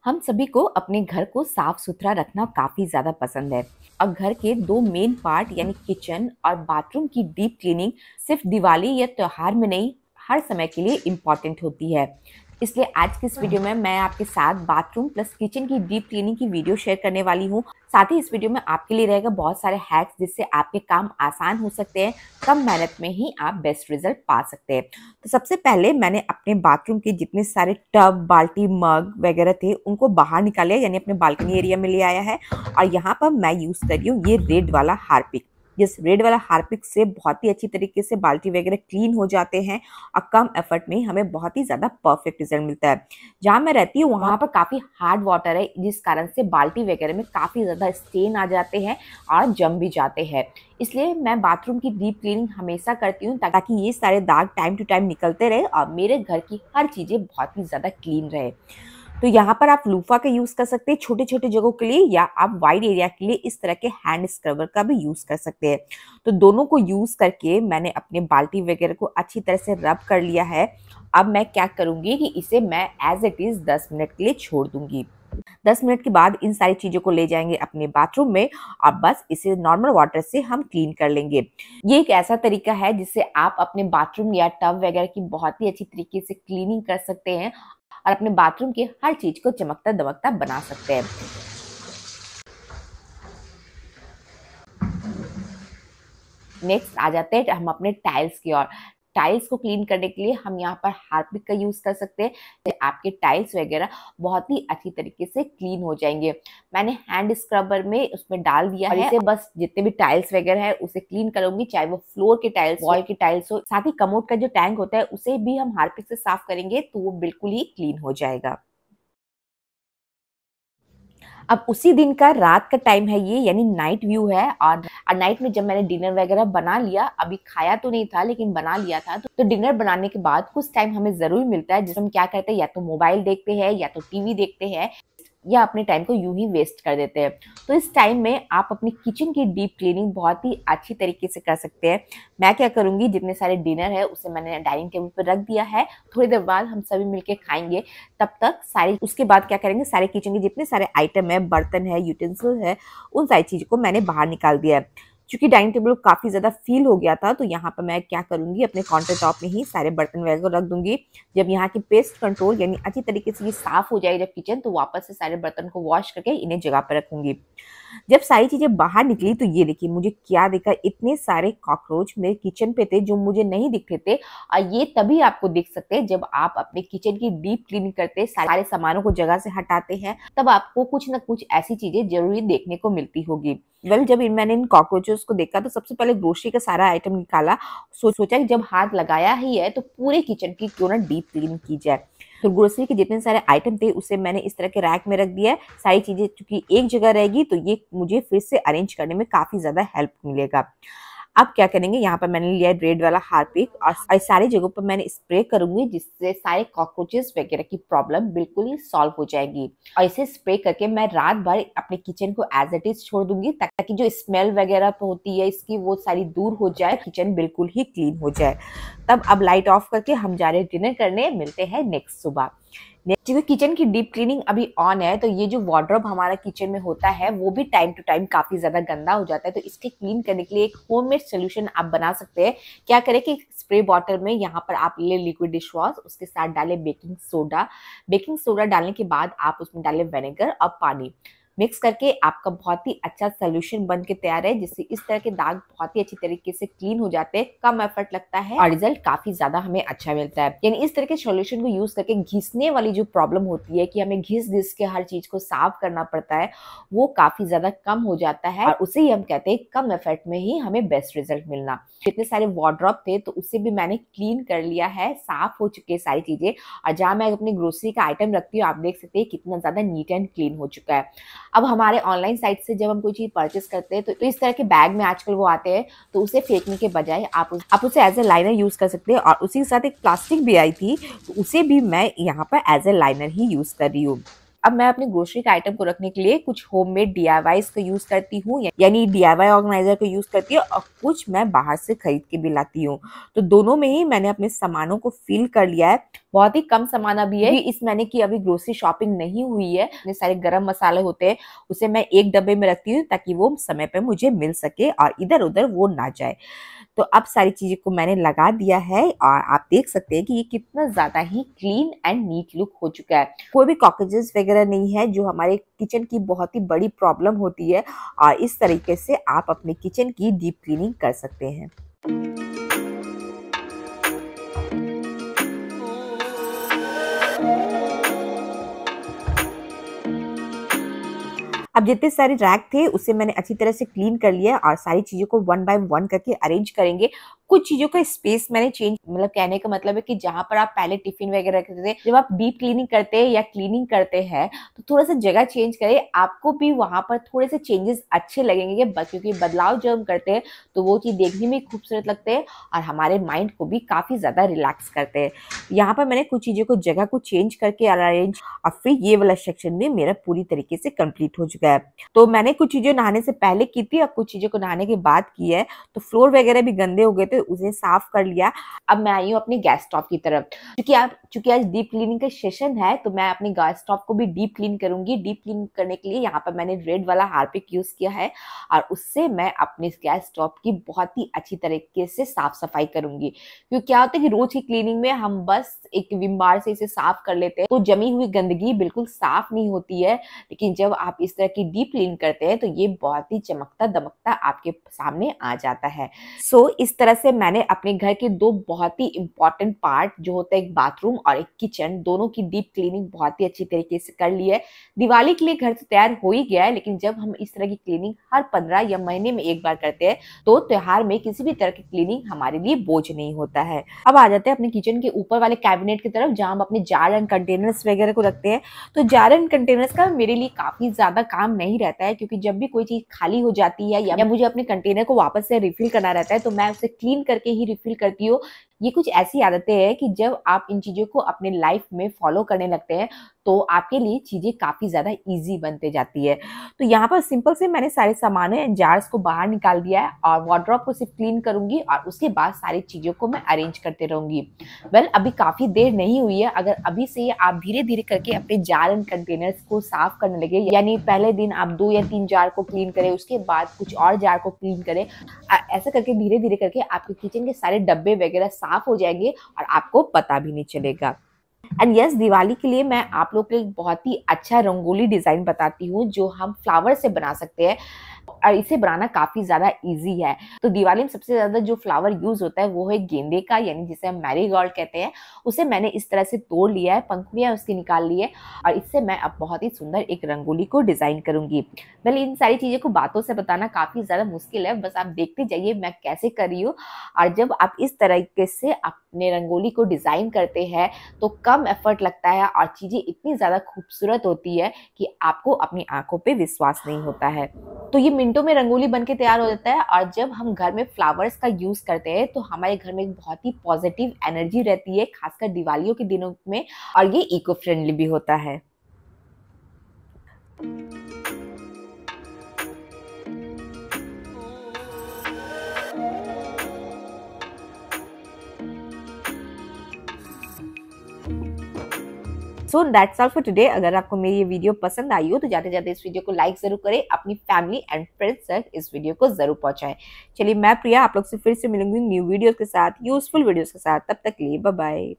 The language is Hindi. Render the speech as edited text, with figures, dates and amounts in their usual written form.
हम सभी को अपने घर को साफ सुथरा रखना काफी ज्यादा पसंद है। और घर के दो मेन पार्ट यानी किचन और बाथरूम की डीप क्लीनिंग सिर्फ दिवाली या त्योहार में नहीं, हर समय के लिए इम्पोर्टेंट होती है। इसलिए आज की इस वीडियो में मैं आपके साथ बाथरूम प्लस किचन की डीप क्लीनिंग की वीडियो शेयर करने वाली हूँ। साथ ही इस वीडियो में आपके लिए रहेगा बहुत सारे हैक्स जिससे आपके काम आसान हो सकते हैं, कम मेहनत में ही आप बेस्ट रिजल्ट पा सकते हैं। तो सबसे पहले मैंने अपने बाथरूम के जितने सारे टब, बाल्टी, मग वगैरह थे उनको बाहर निकाले यानी अपने बालकनी एरिया में ले आया है। और यहाँ पर मैं यूज कर रही हूँ ये रेड वाला हार्पिक। जिस रेड वाला हार्पिक से बहुत ही अच्छी तरीके से बाल्टी वगैरह क्लीन हो जाते हैं और कम एफर्ट में हमें बहुत ही ज्यादा परफेक्ट रिजल्ट मिलता है। जहाँ मैं रहती हूँ वहां पर काफी हार्ड वाटर है, जिस कारण से बाल्टी वगैरह में काफी ज्यादा स्टेन आ जाते हैं और जम भी जाते हैं। इसलिए मैं बाथरूम की डीप क्लीनिंग हमेशा करती हूँ ताकि ये सारे दाग टाइम टू टाइम निकलते रहे और मेरे घर की हर चीजें बहुत ही ज्यादा क्लीन रहे। तो यहाँ पर आप लूफा का यूज कर सकते हैं छोटे छोटे जगहों के लिए, या आप वाइड एरिया के लिए इस तरह के हैंड स्क्रबर का भी यूज कर सकते हैं। तो दोनों को यूज करके मैंने अपने बाल्टी वगैरह को अच्छी तरह से रब कर लिया है। अब मैं क्या करूंगी कि इसे मैं एज इट इज 10 मिनट के लिए छोड़ दूंगी। 10 मिनट के बाद इन सारी चीजों को ले जाएंगे अपने बाथरूम में और बस इसे नॉर्मल वाटर से हम क्लीन कर लेंगे। ये एक ऐसा तरीका है जिससे आप अपने बाथरूम या टब वगैरह की बहुत ही अच्छी तरीके से क्लीनिंग कर सकते हैं और अपने बाथरूम की हर चीज को चमकता दमकता बना सकते हैं। नेक्स्ट आ जाते हैं हम अपने टाइल्स की ओर। टाइल्स को क्लीन करने के लिए हम यहाँ पर हार्पिक का यूज कर सकते हैं। आपके टाइल्स वगैरह बहुत ही अच्छी तरीके से क्लीन हो जाएंगे। मैंने हैंड स्क्रबर में उसमें डाल दिया है, इसे बस जितने भी टाइल्स वगैरह है उसे क्लीन करूंगी, चाहे वो फ्लोर के टाइल्स, वॉल के टाइल्स हो। साथ ही कमोड का जो टैंक होता है उसे भी हम हार्पिक से साफ करेंगे तो वो बिल्कुल ही क्लीन हो जाएगा। अब उसी दिन का रात का टाइम है ये, यानी नाइट व्यू है। और नाइट में जब मैंने डिनर वगैरह बना लिया, अभी खाया तो नहीं था लेकिन बना लिया था, तो डिनर बनाने के बाद कुछ टाइम हमें जरूर मिलता है जिसमें हम क्या करते हैं, या तो मोबाइल देखते हैं या तो टीवी देखते हैं या अपने टाइम को यूं ही वेस्ट कर देते हैं। तो इस टाइम में आप अपनी किचन की डीप क्लीनिंग बहुत ही अच्छी तरीके से कर सकते हैं। मैं क्या करूंगी, जितने सारे डिनर है उसे मैंने डाइनिंग टेबल पर रख दिया है, थोड़ी देर बाद हम सभी मिलके खाएंगे। तब तक सारी, उसके बाद क्या करेंगे, सारे किचन के जितने सारे आइटम है, बर्तन है, यूटेंसिल है, उन सारी चीजों को मैंने बाहर निकाल दिया है। क्योंकि डाइनिंग टेबल काफी ज्यादा फील हो गया था तो यहाँ पर मैं क्या करूंगी, अपने काउंटर टॉप में ही सारे बर्तन वगैरह रख दूंगी। जब यहाँ की पेस्ट कंट्रोल यानी अच्छी तरीके से ये साफ हो जाएगी जब किचन, तो वापस से सारे बर्तन को वॉश करके इन्हें जगह पर रखूंगी। जब सारी चीजें बाहर निकली तो ये देखिए मुझे क्या दिखा, इतने सारे कॉकरोच मेरे किचन पे थे जो मुझे नहीं दिखते थे। और ये तभी आपको दिख सकते हैं जब आप अपने किचन की डीप क्लीनिंग करते हैं, सारे सामानों को जगह से हटाते हैं, तब आपको कुछ ना कुछ ऐसी चीजें जरूरी देखने को मिलती होगी। जब मैंने इन कॉकरोचेस को देखा तो सबसे पहले ग्रोसरी का सारा आइटम निकाला। सोचा कि जब हाथ लगाया ही है तो पूरे किचन की क्यों ना डीप क्लीन की जाए। तो ग्रोसरी के जितने सारे आइटम थे उसे मैंने इस तरह के रैक में रख दिया है। सारी चीजें चूंकि एक जगह रहेगी तो ये मुझे फिर से अरेंज करने में काफी ज्यादा हेल्प मिलेगा। अब क्या करेंगे, यहाँ पर मैंने लिया है रेड वाला हार्पिक और सारी जगहों पर मैंने स्प्रे करूंगी जिससे सारे कॉकरोचेस वगैरह की प्रॉब्लम बिल्कुल ही सॉल्व हो जाएगी। और इसे स्प्रे करके मैं रात भर अपने किचन को एज इट इज छोड़ दूंगी ताकि जो स्मेल वगैरह होती है इसकी वो सारी दूर हो जाए, किचन बिल्कुल ही क्लीन हो जाए। तब अब लाइट ऑफ करके हम जा रहे हैं डिनर करने, मिलते हैं नेक्स्ट सुबह। क्योंकि किचन की डीप क्लीनिंग अभी ऑन है तो ये जो वार्डरोब हमारा किचन में होता है वो भी टाइम टू टाइम काफी ज्यादा गंदा हो जाता है। तो इसके क्लीन करने के लिए एक होममेड सोल्यूशन आप बना सकते हैं। क्या करें कि स्प्रे बॉटल में यहाँ पर आप ले लिक्विड डिश वॉश, उसके साथ डालें बेकिंग सोडा। बेकिंग सोडा डालने के बाद आप उसमें डालें विनेगर और पानी। मिक्स करके आपका बहुत ही अच्छा सोल्यूशन बन के तैयार है, जिससे इस तरह के दाग बहुत ही अच्छी तरीके से क्लीन हो जाते हैं, कम एफर्ट लगता है और रिजल्ट काफी ज्यादा हमें अच्छा मिलता है। यानी इस तरह के सोल्यूशन को यूज करके घिसने वाली जो प्रॉब्लम होती है कि हमें घिस घिस के हर चीज को साफ करना पड़ता है, वो काफी ज्यादा कम हो जाता है। और उसे ही हम कहते हैं कम एफर्ट में ही हमें बेस्ट रिजल्ट मिलना। जितने सारे वार्डरोब थे तो उसे भी मैंने क्लीन कर लिया है, साफ हो चुके सारी चीजें। और जहाँ मैं अपनी ग्रोसरी का आइटम रखती हूँ आप देख सकते हैं कितना ज्यादा नीट एंड क्लीन हो चुका है। अब हमारे ऑनलाइन साइट से जब हम कोई चीज परचेस करते हैं तो इस तरह के बैग में आजकल वो आते हैं, तो उसे फेंकने के बजाय आप उसे एज ए लाइनर यूज कर सकते हैं। और उसी के साथ एक प्लास्टिक भी आई थी तो उसे भी मैं यहाँ पर एज ए लाइनर ही यूज कर रही हूँ। अब मैं अपने ग्रोसरी के आइटम को रखने के लिए कुछ होममेड डीआईवाईज का यूज करती हूँ, यानी डीआईवाई ऑर्गेनाइजर का यूज करती हूँ, और कुछ मैं बाहर से खरीद के भी लाती हूँ। तो दोनों में ही मैंने अपने सामानों को फिल कर लिया है। बहुत ही कम सामान अभी है। इस महीने की अभी ग्रोसरी शॉपिंग नहीं हुई है। इतने सारे गरम मसाले होते हैं, उसे मैं एक डब्बे में रखती हूँ ताकि वो समय पे मुझे मिल सके और इधर उधर वो ना जाए। तो अब सारी चीजें को मैंने लगा दिया है और आप देख सकते हैं कि ये कितना ज्यादा ही क्लीन एंड नीट लुक हो चुका है। कोई भी कॉकरोचेस वगैरह नहीं है, जो हमारे किचन की बहुत ही बड़ी प्रॉब्लम होती है। और इस तरीके से आप अपने किचन की डीप क्लीनिंग कर सकते हैं। अब जितने सारे रैक थे उसे मैंने अच्छी तरह से क्लीन कर लिया और सारी चीजों को वन बाय वन करके अरेंज करेंगे। कुछ चीजों का स्पेस मैंने चेंज, मतलब कहने का मतलब है कि जहां पर आप पहले टिफिन वगैरह रखते थे, जब आप डीप क्लीनिंग करते हैं या क्लीनिंग करते हैं तो थोड़ा सा जगह चेंज करें, आपको भी वहां पर थोड़े से चेंजेस अच्छे लगेंगे। क्योंकि बदलाव जब हम करते हैं तो वो चीज देखने में खूबसूरत लगते हैं और हमारे माइंड को भी काफी ज्यादा रिलैक्स करते हैं। यहाँ पर मैंने कुछ चीजों को जगह को चेंज करके अरेंज, और फिर ये वाला सेक्शन भी मेरा पूरी तरीके से कंप्लीट हो चुका है। तो मैंने कुछ चीजें नहाने से पहले की थी और कुछ चीजों को नहाने के बाद की है। तो फ्लोर वगैरह भी गंदे हो गए थे, उसे साफ कर लिया। अब मैं आई हूँ अपने गैस स्टोव की तरफ। चूंकि आज डीप क्लीनिंग का सेशन है तो मैं अपने गैस स्टोव को भी डीप क्लीन करूंगी। डीप क्लीन करने के लिए यहाँ पर मैंने रेड वाला हार्पिक यूज किया है और उससे मैं अपने गैस स्टोव की बहुत ही अच्छी तरीके से साफ सफाई करूंगी। क्योंकि क्या होता है कि रोज की क्लीनिंग में हम बस एक विम बार से इसे साफ कर लेते हैं तो जमी हुई गंदगी बिल्कुल साफ नहीं होती है। लेकिन जब आप इस तरह की डीप क्लीन करते हैं तो ये बहुत ही चमकता दमकता आपके सामने आ जाता है। सो इस तरह से मैंने अपने घर के दो बहुत ही इंपॉर्टेंट पार्ट, जो होता है एक बाथरूम और एक किचन, दोनों की डीप क्लीनिंग बहुत ही अच्छी तरीके से कर ली है। दिवाली के लिए घर तो तैयार हो ही गया है, लेकिन जब हम इस तरह की क्लीनिंग हर 15 या महीने में एक बार करते हैं तो त्योहार में किसी भी तरह की क्लीनिंग हमारे लिए बोझ नहीं होता है। अब आ जाते हैं अपने किचन के ऊपर वाले कैबिनेट की तरफ, जहां हम अपने जार एंड कंटेनर्स वगैरह को रखते हैं। तो जार एंड कंटेनर्स का मेरे लिए काफी ज्यादा काम नहीं रहता है, क्योंकि जब भी कोई चीज खाली हो जाती है या मुझे अपने कंटेनर को वापस से रिफिल करना रहता है तो मैं उसे क्लीन करके ही रिफिल करती हूँ। ये कुछ ऐसी आदतें हैं कि जब आप इन चीजों को अपने लाइफ में फॉलो करने लगते हैं तो आपके लिए चीजें काफी ज्यादा इजी बनते जाती है। तो यहाँ पर सिंपल से मैंने सारे सामान जार्स को बाहर निकाल दिया है और वार्डरोब को सिर्फ क्लीन करूंगी और उसके बाद सारी चीजों को मैं अरेंज करते रहूंगी। वेल, अभी काफी देर नहीं हुई है। अगर अभी से आप धीरे धीरे करके अपने जार एंड कंटेनर्स को साफ करने लगे, यानी पहले दिन आप 2 या 3 जार को क्लीन करें, उसके बाद कुछ और जार को क्लीन करें, ऐसा करके धीरे धीरे करके आपके किचन के सारे डब्बे वगैरह साफ हो जाएंगे और आपको पता भी नहीं चलेगा। एंड यस, दिवाली के लिए मैं आप लोग के लिए बहुत ही अच्छा रंगोली डिजाइन बताती हूँ जो हम फ्लावर से बना सकते हैं और इसे बनाना काफी ज्यादा इजी है। तो दिवाली में सबसे ज्यादा जो फ्लावर यूज होता है वो है गेंदे का, यानी जिसे हम मैरीगोल्ड कहते हैं। उसे मैंने इस तरह से तोड़ लिया है, पंखुड़ियां उसकी निकाल ली है और इससे मैं अब बहुत ही सुंदर एक रंगोली को डिजाइन करूंगी। वेल, इन सारी चीजों को बातों से बताना काफी ज्यादा मुश्किल है, बस आप देखते जाइए मैं कैसे कर रही हूँ। और जब आप इस तरीके से अपने रंगोली को डिजाइन करते हैं तो कम एफर्ट लगता है और चीजें इतनी ज्यादा खूबसूरत होती है कि आपको अपनी आंखों पे विश्वास नहीं होता है। तो ये मिनटों में रंगोली बनके तैयार हो जाता है और जब हम घर में फ्लावर्स का यूज करते हैं तो हमारे घर में एक बहुत ही पॉजिटिव एनर्जी रहती है, खासकर दिवालियों के दिनों में, और ये इको फ्रेंडली भी होता है। So that's all for today. अगर आपको मेरी ये वीडियो पसंद आई हो तो जाते जाते इस वीडियो को लाइक जरूर करें, अपनी फैमिली एंड फ्रेंड्स तक इस वीडियो को जरूर पहुंचाएं। चलिए, मैं प्रिया आप लोग से फिर से मिलूंगी न्यू वीडियोस के साथ, यूजफुल वीडियोस के साथ। तब तक के लिए बाय बाय।